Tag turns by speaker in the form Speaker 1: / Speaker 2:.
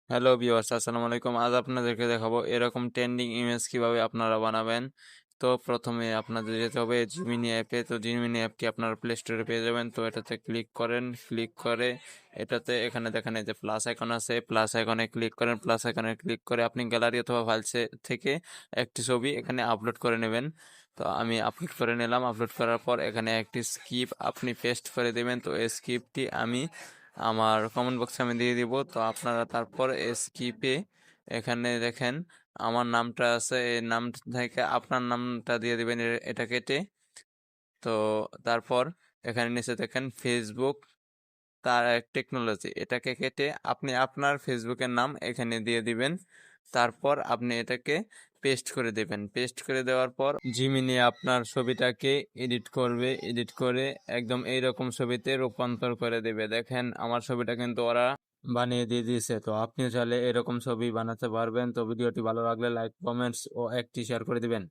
Speaker 1: Hello viewers, আসসালামু আলাইকুম। আজ আপনাদেরকে দেখাবো এরকম ট্রেন্ডিং ইমেজ কিভাবে আপনারা বানাবেন। তো প্রথমে আপনাদের যেতে হবে জিমিনি অ্যাপে। তো জিমিনি অ্যাপটি আপনারা প্লে স্টোরে পেয়ে যাবেন। তো এটাতে ক্লিক করেন, ক্লিক করে এটাতে এখানে দেখেন এই যে প্লাস আইকন আছে, প্লাস আইকনে ক্লিক করেন। প্লাস আইকনে ক্লিক করে আপনি গ্যালারি অথবা ফাইলসে থেকে একটি ছবি এখানে আপলোড করে নেবেন। তো আমি আপলোড করে নিলাম। আপলোড করার পর এখানে একটি স্ক্রিপ্ট আপনি পেস্ট করে দেবেন। তো এই স্ক্রিপ্টটি আমি আমার কমেন্ট বক্সে আমি দিয়ে দিব। তো আপনারা তারপর স্কিপে এখানে দেখেন আমার নামটা আছে, এই নাম থেকে আপনার নামটা দিয়ে দিবেন এটা কেটে। তো তারপর এখানে নিচে দেখেন ফেসবুক তার টেকনোলজি, এটাকে কেটে আপনি আপনার ফেসবুকের নাম এখানে দিয়ে দিবেন। তারপর আপনি এটাকে পেস্ট করে দেবেন। পেস্ট করে দেওয়ার পর জিমিনি আপনার ছবিটাকে এডিট করবে, এডিট করে একদম এইরকম ছবিতে রূপান্তর করে দেবে। দেখেন আমার ছবিটা কিন্তু ওরা বানিয়ে দিয়ে দিয়েছে। তো আপনিও চাইলে এরকম ছবি বানাতে পারবেন। তো ভিডিওটি ভালো লাগলে লাইক, কমেন্টস ও একটি শেয়ার করে দিবেন।